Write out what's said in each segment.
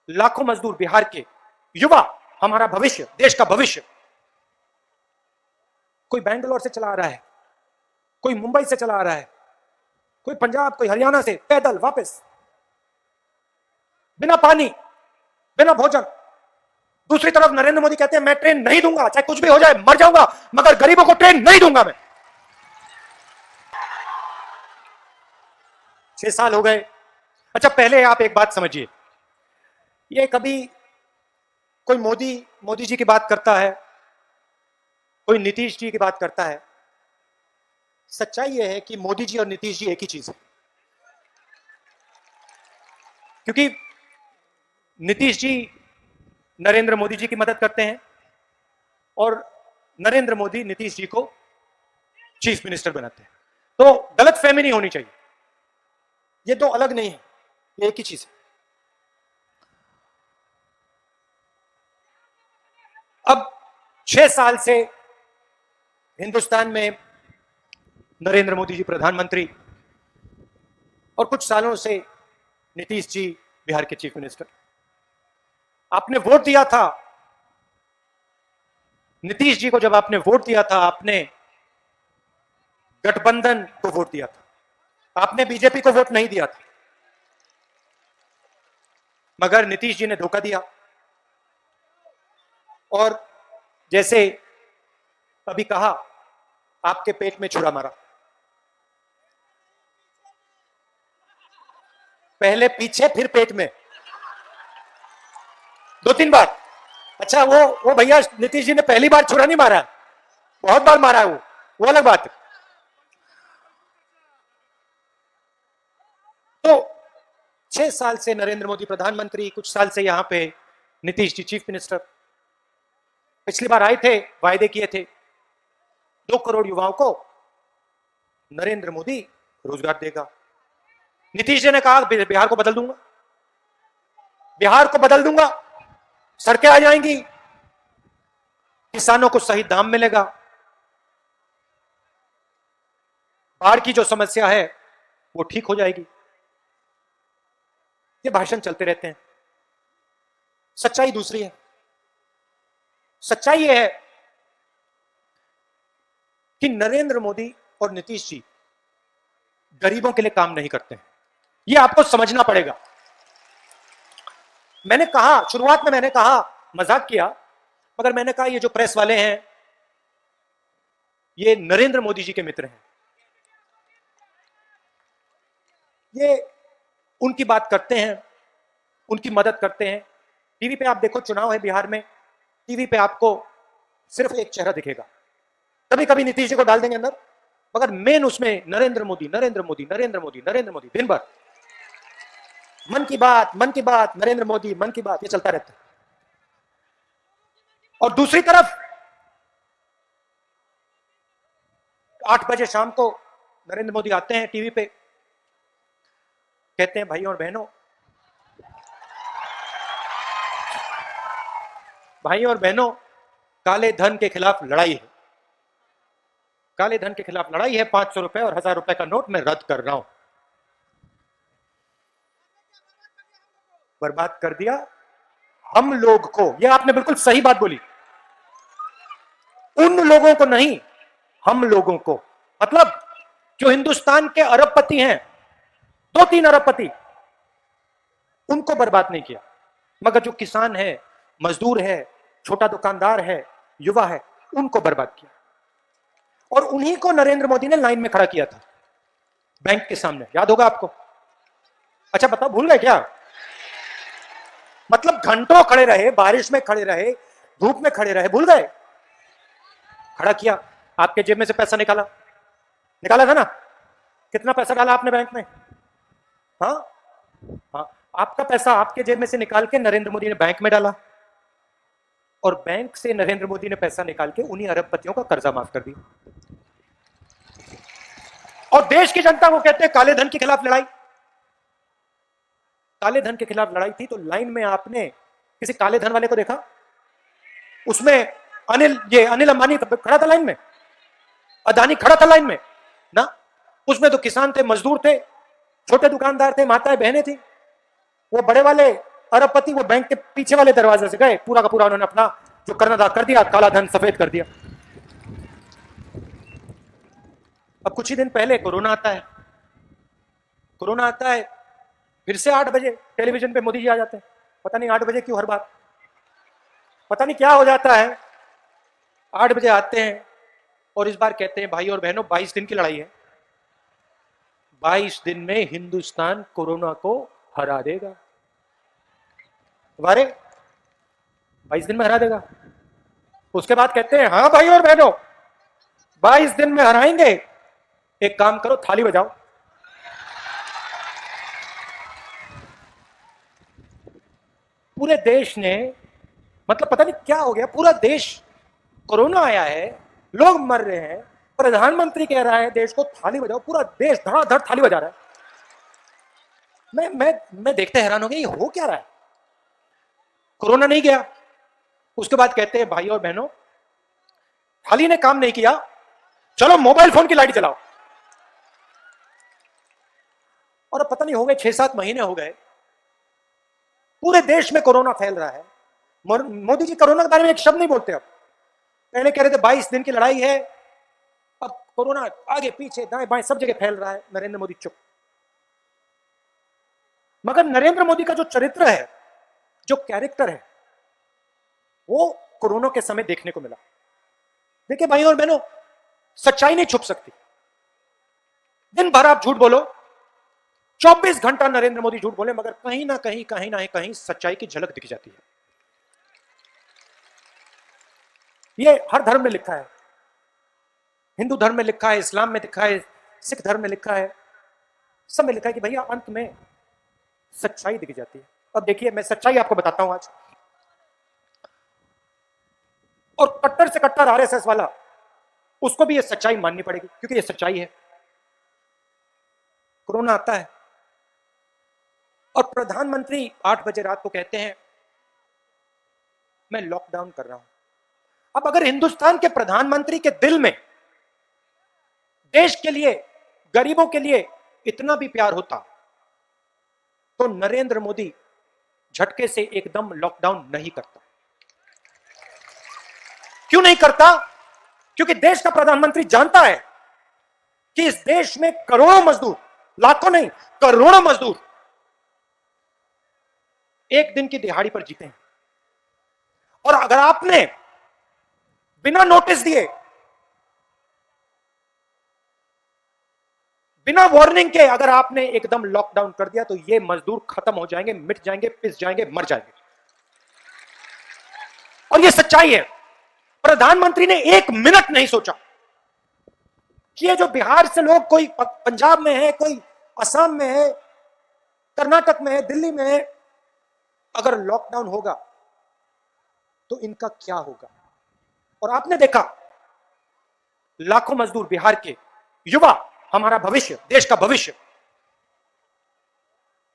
लाखों मजदूर, बिहार के युवा, हमारा भविष्य, देश का भविष्य, कोई बैंगलोर से चला आ रहा है, कोई मुंबई से चला आ रहा है, कोई पंजाब, कोई हरियाणा से पैदल वापस, बिना पानी, बिना भोजन। दूसरी तरफ नरेंद्र मोदी कहते हैं मैं ट्रेन नहीं दूंगा, चाहे कुछ भी हो जाए, मर जाऊंगा, मगर गरीबों को ट्रेन नहीं दूंगा मैं। 6 साल हो गए। अच्छा, पहले आप एक बात समझिए, ये कभी कोई मोदी जी की बात करता है, कोई नीतीश जी की बात करता है। सच्चाई यह है कि मोदी जी और नीतीश जी एक ही चीज है, क्योंकि नीतीश जी नरेंद्र मोदी जी की मदद करते हैं और नरेंद्र मोदी नीतीश जी को चीफ मिनिस्टर बनाते हैं। तो गलतफहमी नहीं होनी चाहिए, ये दो अलग नहीं है, ये एक ही चीज है। अब 6 साल से हिंदुस्तान में नरेंद्र मोदी जी प्रधानमंत्री और कुछ सालों से नीतीश जी बिहार के चीफ मिनिस्टर। आपने वोट दिया था नीतीश जी को, जब आपने वोट दिया था आपने गठबंधन को वोट दिया था, आपने बीजेपी को वोट नहीं दिया था। मगर नीतीश जी ने धोखा दिया और जैसे अभी कहा, आपके पेट में छुरा मारा, पहले पीछे फिर पेट में, 2-3 बार। अच्छा, वो भैया नीतीश जी ने पहली बार छुरा नहीं मारा, बहुत बार मारा है वो अलग बात है। तो 6 साल से नरेंद्र मोदी प्रधानमंत्री, कुछ साल से यहां पे नीतीश जी चीफ मिनिस्टर। पिछली बार आए थे, वायदे किए थे 2 करोड़ युवाओं को नरेंद्र मोदी रोजगार देगा। नीतीश जी ने कहा बिहार को बदल दूंगा, बिहार को बदल दूंगा, सड़कें आ जाएंगी, किसानों को सही दाम मिलेगा, बाढ़ की जो समस्या है वो ठीक हो जाएगी। ये भाषण चलते रहते हैं, सच्चाई दूसरी है। सच्चाई ये है कि नरेंद्र मोदी और नीतीश जी गरीबों के लिए काम नहीं करते हैं, ये आपको समझना पड़ेगा। मैंने कहा, शुरुआत में मैंने कहा, मजाक किया, मगर मैंने कहा ये जो प्रेस वाले हैं ये नरेंद्र मोदी जी के मित्र हैं, ये उनकी बात करते हैं, उनकी मदद करते हैं। टीवी पे आप देखो, चुनाव है बिहार में, टीवी पे आपको सिर्फ एक चेहरा दिखेगा, कभी कभी नीतीश जी को डाल देंगे अंदर, मगर मेन उसमें नरेंद्र मोदी, नरेंद्र मोदी, नरेंद्र मोदी, नरेंद्र मोदी, दिन भर मन की बात, मन की बात, नरेंद्र मोदी, मन की बात, ये चलता रहता है। और दूसरी तरफ 8 बजे शाम को नरेंद्र मोदी आते हैं टीवी पे, कहते हैं भाइयों और बहनों, भाइयों और बहनों, काले धन के खिलाफ लड़ाई है, काले धन के खिलाफ लड़ाई है, 500 रुपए और 1000 रुपए का नोट मैं रद्द कर रहा हूं। बर्बाद कर दिया हम लोग को, यह आपने बिल्कुल सही बात बोली, उन लोगों को नहीं, हम लोगों को, मतलब जो हिंदुस्तान के अरबपति हैं, 2-3 अरबपति, उनको बर्बाद नहीं किया, मगर जो किसान है, मजदूर है, छोटा दुकानदार है, युवा है, उनको बर्बाद किया। और उन्हीं को नरेंद्र मोदी ने लाइन में खड़ा किया था बैंक के सामने, याद होगा आपको। अच्छा बताओ, भूल गए क्या? मतलब घंटों खड़े रहे, बारिश में खड़े रहे, धूप में खड़े रहे, भूल गए? खड़ा किया, आपके जेब में से पैसा निकाला, निकाला था ना? कितना पैसा डाला आपने बैंक में? हाँ हाँ, आपका पैसा आपके जेब में से निकाल के नरेंद्र मोदी ने बैंक में डाला, और बैंक से नरेंद्र मोदी ने पैसा निकाल के उन्हीं अरबपतियों का कर्जा माफ कर दिया। और देश की जनता को कहते हैं काले धन के खिलाफ लड़ाई। काले धन के खिलाफ लड़ाई थी तो लाइन में आपने किसी काले धन वाले को देखा? उसमें अनिल अंबानी खड़ा था लाइन में, अदानी खड़ा था लाइन में ना, उसमें तो किसान थे, मजदूर थे, छोटे दुकानदार थे, माताएं बहनें थी। वो बड़े वाले अरबपति वो बैंक के पीछे वाले दरवाजे से गए, पूरा का पूरा उन्होंने अपना जो करना था कर दिया, काला धन सफेद कर दिया। अब कुछ ही दिन पहले कोरोना आता है, कोरोना आता है, फिर से 8 बजे टेलीविजन पे मोदी जी आ जाते हैं। पता नहीं 8 बजे क्यों हर बार, पता नहीं क्या हो जाता है। 8 बजे आते हैं और इस बार कहते हैं भाई और बहनों 22 दिन की लड़ाई है, 22 दिन में हिंदुस्तान कोरोना को हरा देगा। वारे 22 दिन में हरा देगा। उसके बाद कहते हैं हाँ भाई और बहनों 22 दिन में हराएंगे, एक काम करो थाली बजाओ। पूरे देश ने, मतलब पता नहीं क्या हो गया, पूरा देश, कोरोना आया है, लोग मर रहे हैं, प्रधानमंत्री कह रहा है देश को थाली बजाओ, पूरा देश धड़ाधड़ थाली बजा रहा है। मैं देखते हैरान हो गया, ये हो क्या रहा है। कोरोना नहीं गया, उसके बाद कहते हैं भाई और बहनों थाली ने काम नहीं किया, चलो मोबाइल फोन की लाइट जलाओ। और अब पता नहीं हो गए 6-7 महीने हो गए, पूरे देश में कोरोना फैल रहा है। मोदी जी कोरोना के बारे में एक शब्द नहीं बोलते। अब पहले कह रहे थे 22 दिन की लड़ाई है, अब कोरोना आगे पीछे दाएं बाएं सब जगह फैल रहा है। नरेंद्र मोदी चुप। मगर नरेंद्र मोदी का जो चरित्र है, जो कैरेक्टर है, वो कोरोना के समय देखने को मिला। देखिए भाई और बहनों, सच्चाई नहीं छुप सकती। दिन भर आप झूठ बोलो, 24 घंटा नरेंद्र मोदी झूठ बोले, मगर कहीं ना कहीं सच्चाई की झलक दिख जाती है। ये हर धर्म में लिखा है, हिंदू धर्म में लिखा है, इस्लाम में लिखा है, सिख धर्म में लिखा है, सब में लिखा है कि भैया अंत में सच्चाई दिख जाती है। अब देखिए मैं सच्चाई आपको बताता हूं आज। और कट्टर से कट्टर आरएसएस वाला, उसको भी ये सच्चाई माननी पड़ेगी, क्योंकि ये सच्चाई है। कोरोना आता है और प्रधानमंत्री 8 बजे रात को कहते हैं मैं लॉकडाउन कर रहा हूं। अब अगर हिंदुस्तान के प्रधानमंत्री के दिल में देश के लिए, गरीबों के लिए इतना भी प्यार होता, तो नरेंद्र मोदी झटके से एकदम लॉकडाउन नहीं करता। क्यों नहीं करता? क्योंकि देश का प्रधानमंत्री जानता है कि इस देश में करोड़ों मजदूर, लाखों नहीं करोड़ों मजदूर एक दिन की दिहाड़ी पर जीते हैं। और अगर आपने बिना नोटिस दिए, बिना वार्निंग के अगर आपने एकदम लॉकडाउन कर दिया, तो ये मजदूर खत्म हो जाएंगे, मिट जाएंगे, पिस जाएंगे, मर जाएंगे। और ये सच्चाई है। प्रधानमंत्री ने 1 मिनट नहीं सोचा कि ये जो बिहार से लोग, कोई पंजाब में है, कोई असम में है, कर्नाटक में है, दिल्ली में है, अगर लॉकडाउन होगा तो इनका क्या होगा। और आपने देखा लाखों मजदूर, बिहार के युवा, हमारा भविष्य, देश का भविष्य,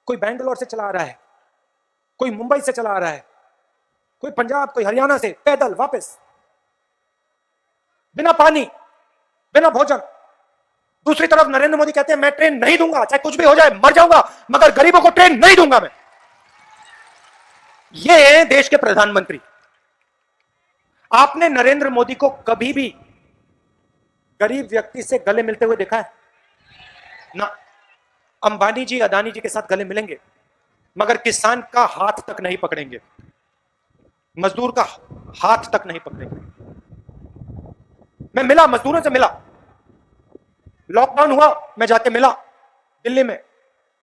कोई बेंगलोर से चला आ रहा है, कोई मुंबई से चला आ रहा है, कोई पंजाब, कोई हरियाणा से पैदल वापस, बिना पानी, बिना भोजन। दूसरी तरफ नरेंद्र मोदी कहते हैं मैं ट्रेन नहीं दूंगा, चाहे कुछ भी हो जाए, मर जाऊंगा, मगर गरीबों को ट्रेन नहीं दूंगा मैं। ये है देश के प्रधानमंत्री। आपने नरेंद्र मोदी को कभी भी गरीब व्यक्ति से गले मिलते हुए देखा है ना? अंबानी जी, अदानी जी के साथ गले मिलेंगे, मगर किसान का हाथ तक नहीं पकड़ेंगे, मजदूर का हाथ तक नहीं पकड़ेंगे। मैं मिला, मजदूरों से मिला, लॉकडाउन हुआ, मैं जाके मिला दिल्ली में,